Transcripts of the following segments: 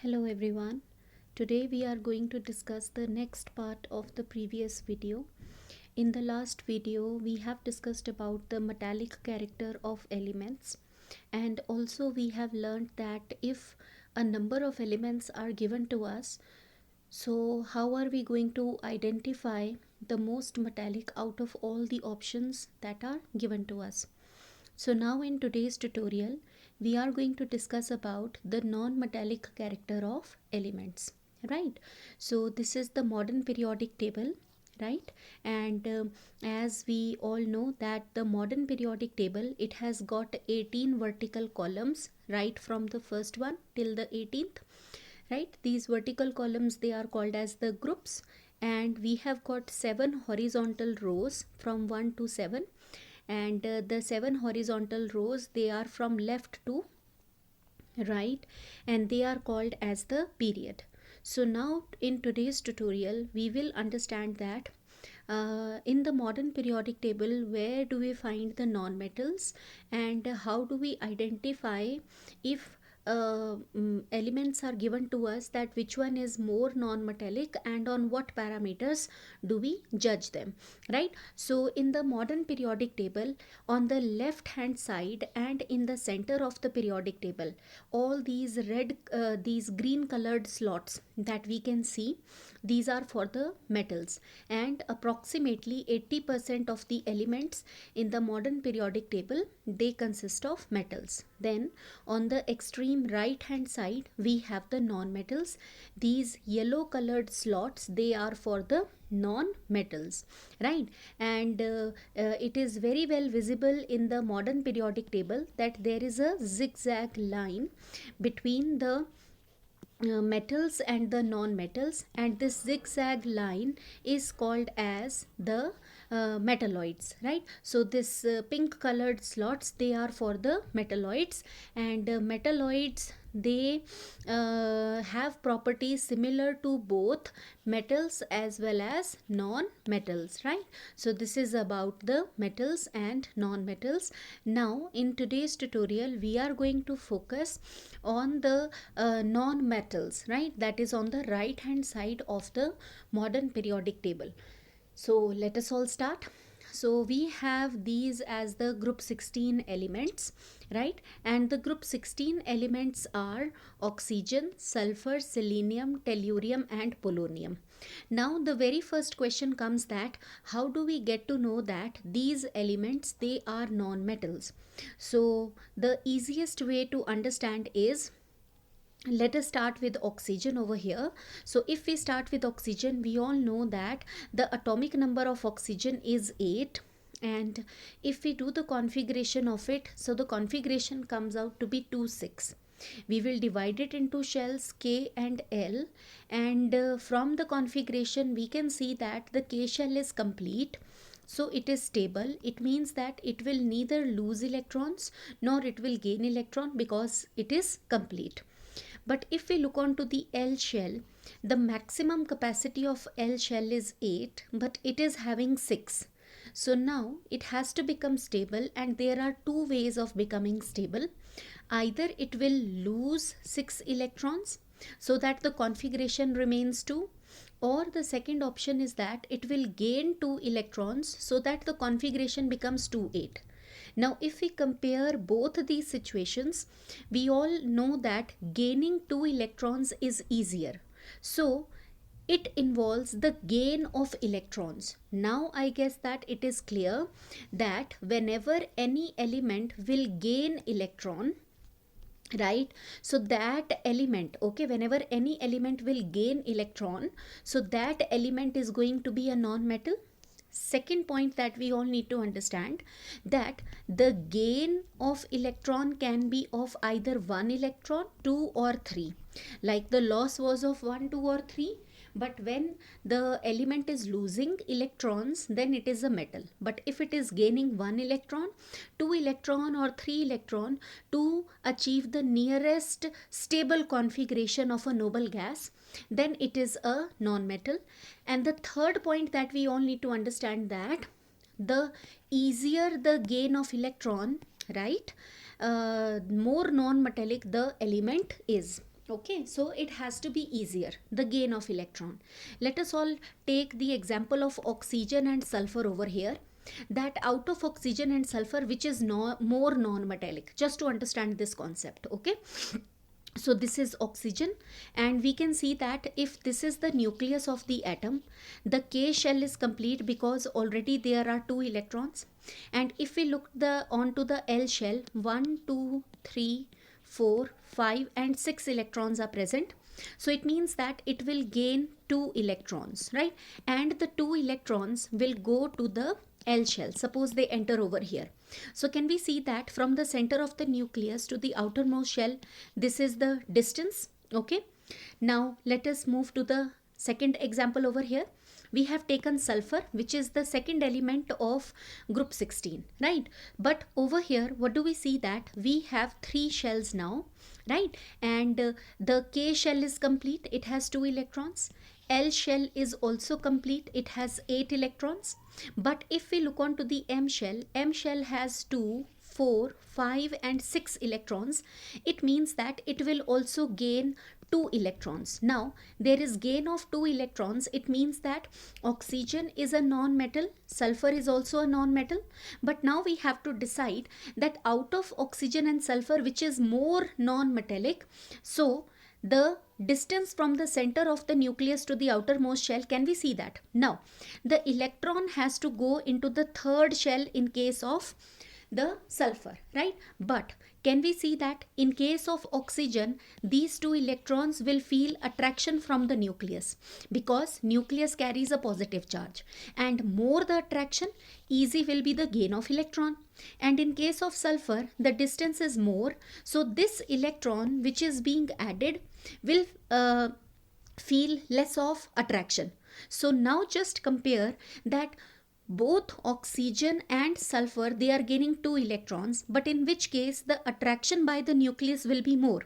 Hello everyone. Today we are going to discuss the next part of the previous video. In the last video we have discussed about the metallic character of elements, and also we have learned that if a number of elements are given to us, so how are we going to identify the most metallic out of all the options that are given to us. So now in today's tutorial, we are going to discuss about the non-metallic character of elements, right? So this is the modern periodic table, right? And as we all know that the modern periodic table, it has got 18 vertical columns, right, from the first one till the 18th, right? These vertical columns, they are called as the groups, and we have got 7 horizontal rows from 1 to 7, and the 7 horizontal rows, they are from left to right, and they are called as the period. So now in today's tutorial we will understand that in the modern periodic table, where do we find the non-metals, and how do we identify if elements are given to us, that which one is more non-metallic and on what parameters do we judge them, right? So in the modern periodic table, on the left hand side and in the center of the periodic table, all these these green colored slots that we can see, these are for the metals, and approximately 80% of the elements in the modern periodic table, they consist of metals. Then on the extreme right hand side we have the non-metals. These yellow colored slots, they are for the non-metals, right? And it is very well visible in the modern periodic table that there is a zigzag line between the metals and the non-metals, and this zigzag line is called as the metalloids, right? So this pink colored slots, they are for the metalloids, and metalloids, they have properties similar to both metals as well as non-metals, right? So this is about the metals and non-metals. Now in today's tutorial we are going to focus on the non-metals, right? That is on the right hand side of the modern periodic table. So let us all start. So we have these as the group 16 elements, right? And the group 16 elements are oxygen, sulfur, selenium, tellurium and polonium. Now the very first question comes that how do we get to know that these elements, they are non-metals? So the easiest way to understand is, let us start with oxygen over here. So if we start with oxygen, we all know that the atomic number of oxygen is 8, and if we do the configuration of it, so the configuration comes out to be 2 6. We will divide it into shells K and L, and from the configuration we can see that the K shell is complete, so it is stable. It means that it will neither lose electrons nor it will gain electron because it is complete. But if we look on to the L shell, the maximum capacity of L shell is 8, but it is having 6. So now it has to become stable, and there are two ways of becoming stable. Either it will lose 6 electrons so that the configuration remains 2, or the second option is that it will gain 2 electrons so that the configuration becomes 2 8. Now if we compare both these situations, we all know that gaining 2 electrons is easier. So it involves the gain of electrons. Now I guess that it is clear that whenever any element will gain electron, right, so that element, okay, whenever any element will gain electron, so that element is going to be a non-metal. Second point that we all need to understand, that the gain of electron can be of either 1 electron, 2 or 3, like the loss was of 1 2 or 3. But when the element is losing electrons, then it is a metal. But if it is gaining 1 electron, 2 electron or 3 electron to achieve the nearest stable configuration of a noble gas, then it is a non-metal. And the third point that we all need to understand, that the easier the gain of electron, right, more non-metallic the element is. Okay, so it has to be easier, the gain of electron. Let us all take the example of oxygen and sulfur over here. That out of oxygen and sulfur, which is more non-metallic, just to understand this concept. Okay, so this is oxygen, and we can see that if this is the nucleus of the atom, the K shell is complete because already there are two electrons. And if we look onto the L shell, 1 2 3 4 5 and 6 electrons are present. So it means that it will gain 2 electrons, right? And the 2 electrons will go to the L shell. Suppose they enter over here. So can we see that from the center of the nucleus to the outermost shell, this is the distance? Okay. Now let us move to the second example over here. We have taken sulfur, which is the second element of group 16, right? But over here, what do we see? That we have 3 shells now, right? And the K shell is complete, it has 2 electrons. L shell is also complete, it has 8 electrons. But if we look on to the M shell has 2, 4, 5 and 6 electrons. It means that it will also gain 2 electrons. Now there is gain of 2 electrons. It means that oxygen is a non-metal, sulfur is also a non-metal. But now we have to decide that out of oxygen and sulfur, which is more non-metallic, so the distance from the center of the nucleus to the outermost shell, can we see that? Now the electron has to go into the third shell in case of the sulfur, right? But can we see that in case of oxygen, these 2 electrons will feel attraction from the nucleus, because nucleus carries a positive charge, and more the attraction, easy will be the gain of electron. And in case of sulfur, the distance is more, so this electron which is being added will feel less of attraction. So now just compare that both oxygen and sulfur, they are gaining 2 electrons, but in which case the attraction by the nucleus will be more.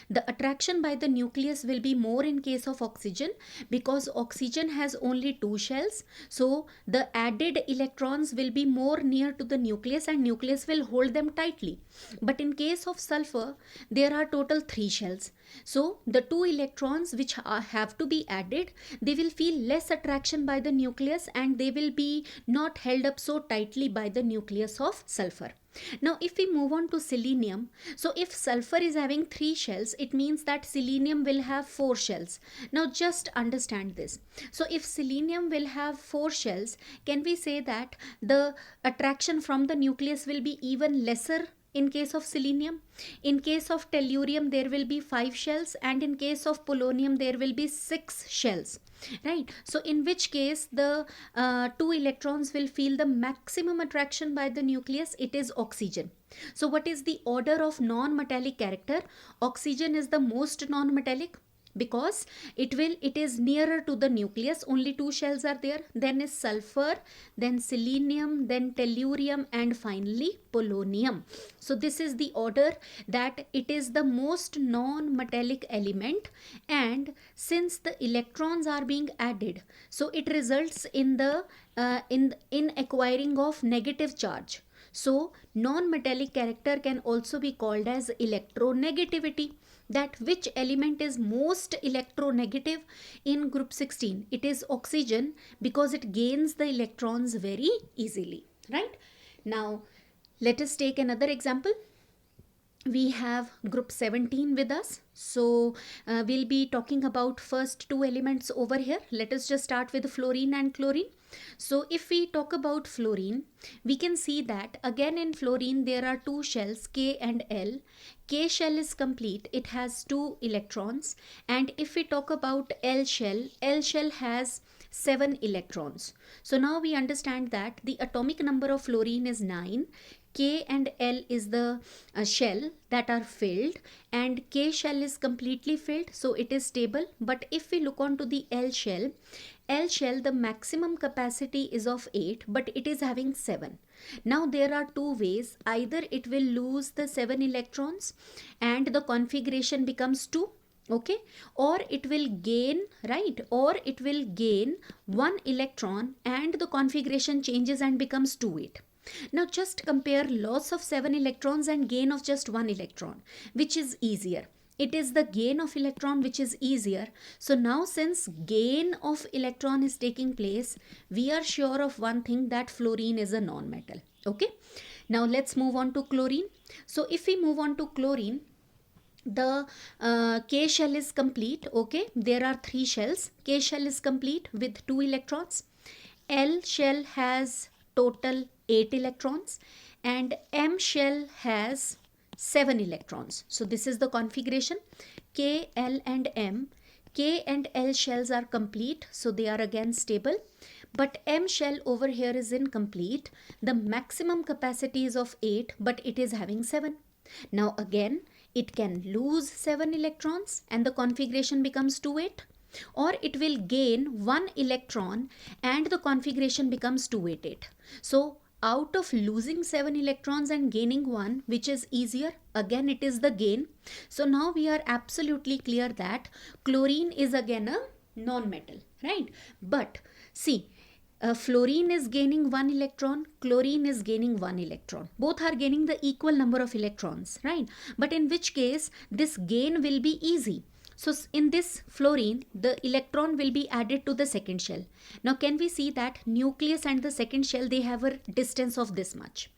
The attraction by the nucleus will be more in case of oxygen, because oxygen has only 2 shells. So the added electrons will be more near to the nucleus, and nucleus will hold them tightly. But in case of sulfur, there are total 3 shells. So the 2 electrons which have to be added, they will feel less attraction by the nucleus, and they will be not held up so tightly by the nucleus of sulfur. Now if we move on to selenium, so if sulfur is having 3 shells, it means that selenium will have 4 shells. Now just understand this. So if selenium will have 4 shells, can we say that the attraction from the nucleus will be even lesser in case of selenium? In case of tellurium, there will be 5 shells, and in case of polonium, there will be 6 shells, right? So in which case the 2 electrons will feel the maximum attraction by the nucleus, it is oxygen. So what is the order of non-metallic character? Oxygen is the most non-metallic, because it is nearer to the nucleus, only 2 shells are there. Then is sulfur, then selenium, then tellurium, and finally polonium. So this is the order, that it is the most non-metallic element, and since the electrons are being added, so it results in the in acquiring of negative charge. So non-metallic character can also be called as electronegativity. That which element is most electronegative in group 16? It is oxygen, because it gains the electrons very easily, right? Now let us take another example. We have group 17 with us. So we'll be talking about first 2 elements over here. Let us just start with fluorine and chlorine. So if we talk about fluorine, we can see that again in fluorine there are 2 shells, K and L. K shell is complete, it has 2 electrons. And if we talk about L shell has 7 electrons. So now we understand that the atomic number of fluorine is 9. K and L is the shell that are filled, and K shell is completely filled, so it is stable. But if we look on to the L shell, the maximum capacity is of 8, but it is having 7. Now there are 2 ways. Either it will lose the 7 electrons and the configuration becomes 2, okay, or it will gain, right, or it will gain 1 electron and the configuration changes and becomes 2-8. Now just compare loss of 7 electrons and gain of just 1 electron. Which is easier? it is the gain of electron which is easier. So now since gain of electron is taking place, we are sure of one thing, that fluorine is a non-metal. Okay. Now let's move on to chlorine. So if we move on to chlorine, the K shell is complete. Okay, there are 3 shells. K shell is complete with 2 electrons. L shell has total 8 electrons and M shell has 7 electrons. So this is the configuration, K, L and M. K and L shells are complete, so they are again stable, but M shell over here is incomplete. The maximum capacity is of 8, but it is having 7. Now again, it can lose 7 electrons and the configuration becomes 2,8, or it will gain 1 electron and the configuration becomes 2,8,8. So out of losing 7 electrons and gaining 1, which is easier, again it is the gain. So now we are absolutely clear that chlorine is again a non-metal, right? But see, fluorine is gaining 1 electron, chlorine is gaining 1 electron. Both are gaining the equal number of electrons, right? But in which case this gain will be easy. So in this fluorine, the electron will be added to the second shell. Now can we see that nucleus and the second shell, they have a distance of this much.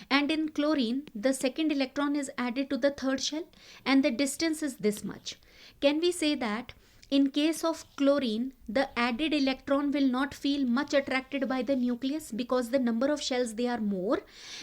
And in chlorine, the second electron is added to the third shell and the distance is this much. Can we say that in case of chlorine, the added electron will not feel much attracted by the nucleus because the number of shells, they are more,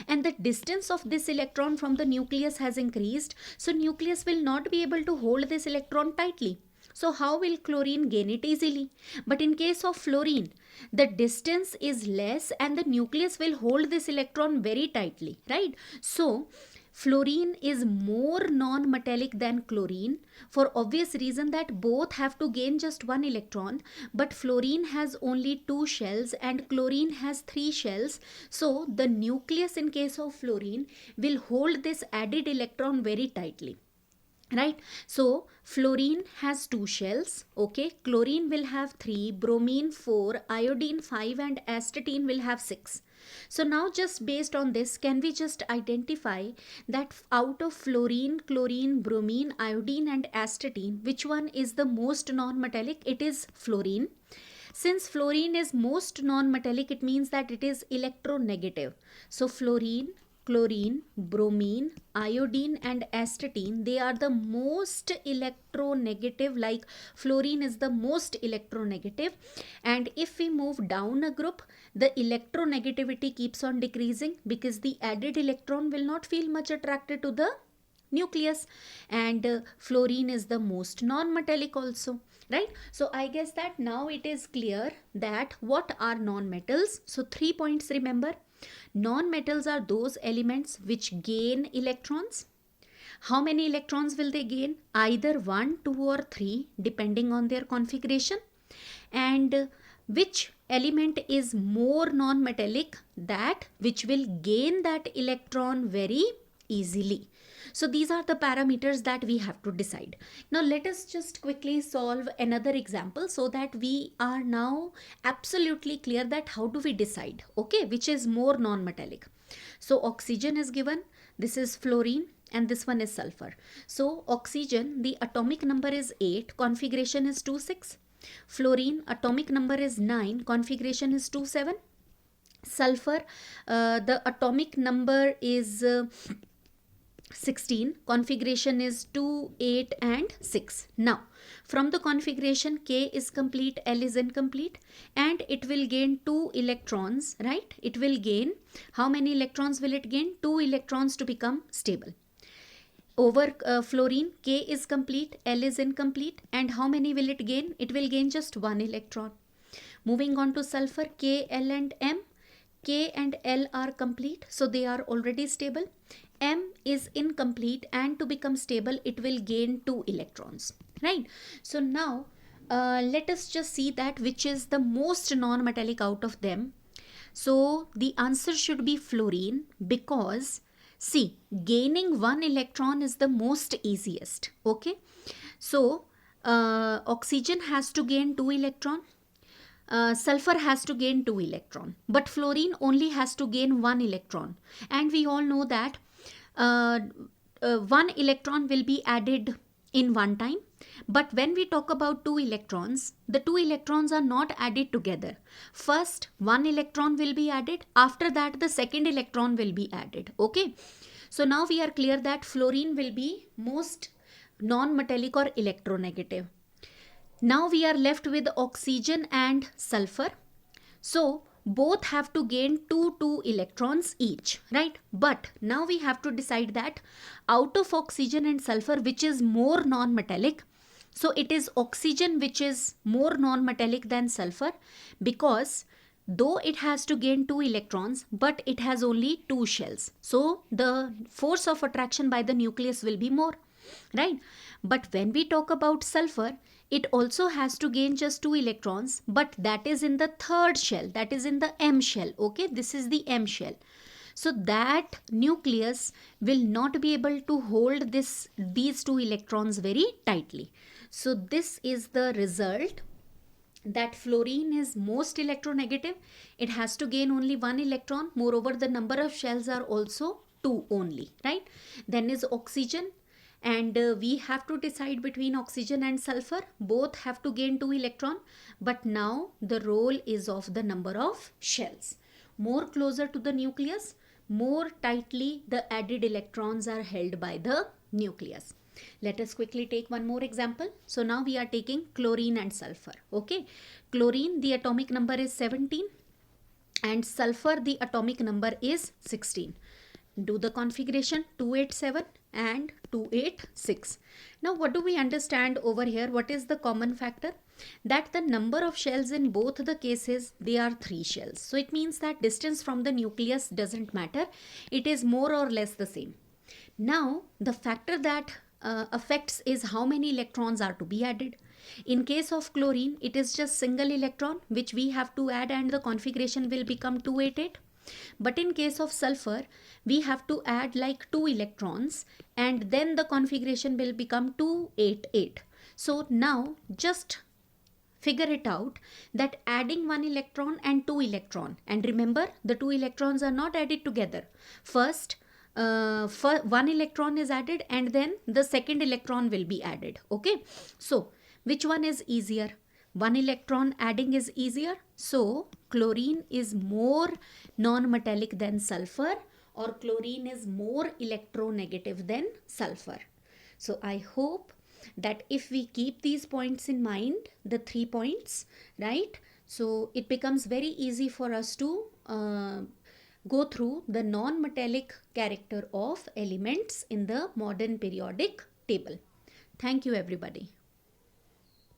and the distance of this electron from the nucleus has increased. So nucleus will not be able to hold this electron tightly. So how will chlorine gain it easily? But in case of fluorine, the distance is less and the nucleus will hold this electron very tightly, right? So fluorine is more non-metallic than chlorine for obvious reason that both have to gain just 1 electron, but fluorine has only 2 shells and chlorine has 3 shells. So the nucleus in case of fluorine will hold this added electron very tightly, right? So fluorine has 2 shells. Okay, chlorine will have 3, bromine 4, iodine 5 and astatine will have 6. So now just based on this, can we just identify that out of fluorine, chlorine, bromine, iodine and astatine, which one is the most non-metallic? It is fluorine. Since fluorine is most non-metallic, it means that it is electronegative. So fluorine, chlorine, bromine, iodine and astatine, they are the most electronegative, like fluorine is the most electronegative. And if we move down a group, the electronegativity keeps on decreasing because the added electron will not feel much attracted to the nucleus, and fluorine is the most non-metallic also, right? So I guess that now it is clear that what are non-metals. So 3 points, remember. Non-metals are those elements which gain electrons. How many electrons will they gain? Either 1, 2 or 3 depending on their configuration. And which element is more non-metallic? That which will gain that electron very easily. So these are the parameters that we have to decide. Now let us just quickly solve another example so that we are now absolutely clear that how do we decide, okay, which is more non-metallic. So oxygen is given, this is fluorine and this one is sulfur. So oxygen, the atomic number is 8, configuration is 2,6. Fluorine, atomic number is 9, configuration is 2,7. Sulfur, the atomic number is 16, configuration is 2, 8 and 6. Now from the configuration, K is complete, L is incomplete, and it will gain 2 electrons, right? It will gain, how many electrons will it gain? 2 electrons to become stable. Over fluorine, K is complete, L is incomplete, and how many will it gain? It will gain just 1 electron. Moving on to sulfur, K, L and M. K and L are complete, so they are already stable. M is incomplete, and to become stable it will gain 2 electrons, right? So now let us just see that which is the most non-metallic out of them. So the answer should be fluorine, because see, gaining 1 electron is the most easiest. Okay, so oxygen has to gain 2 electron, sulfur has to gain 2 electron, but fluorine only has to gain 1 electron, and we all know that 1 electron will be added in one time. But when we talk about two electrons, the two electrons are not added together. First, one electron will be added. After that, the second electron will be added. Okay. So now we are clear that fluorine will be most non-metallic or electronegative. Now we are left with oxygen and sulfur. So both have to gain 2 electrons each, right? But now we have to decide that out of oxygen and sulfur, which is more non-metallic. So it is oxygen which is more non-metallic than sulfur, because though it has to gain 2 electrons, but it has only 2 shells. So the force of attraction by the nucleus will be more, right? But when we talk about sulfur, it also has to gain just 2 electrons, but that is in the third shell, that is in the M shell. Okay, this is the M shell. So that nucleus will not be able to hold these 2 electrons very tightly. So this is the result, that fluorine is most electronegative. It has to gain only 1 electron. Moreover, the number of shells are also 2 only, right? Then is oxygen, and we have to decide between oxygen and sulfur. Both have to gain 2 electron, but now the role is of the number of shells. More closer to the nucleus, more tightly the added electrons are held by the nucleus. Let us quickly take one more example. So now we are taking chlorine and sulfur. Okay, chlorine, the atomic number is 17, and sulfur, the atomic number is 16. Do the configuration 287 and 286. Now what do we understand over here? What is the common factor? That the number of shells in both the cases, they are 3 shells. So it means that distance from the nucleus doesn't matter. It is more or less the same. Now the factor that affects is how many electrons are to be added. In case of chlorine, it is just single electron which we have to add, and the configuration will become 288. But in case of sulfur, we have to add like 2 electrons, and then the configuration will become 288. So now just figure it out, that adding 1 electron and 2 electron, and remember the 2 electrons are not added together. First 1 electron is added, and then the second electron will be added. Okay, so which one is easier? 1 electron adding is easier. So chlorine is more non-metallic than sulfur, or chlorine is more electronegative than sulfur. So I hope that if we keep these points in mind, the 3 points, right? So it becomes very easy for us to go through the non-metallic character of elements in the modern periodic table. Thank you, everybody.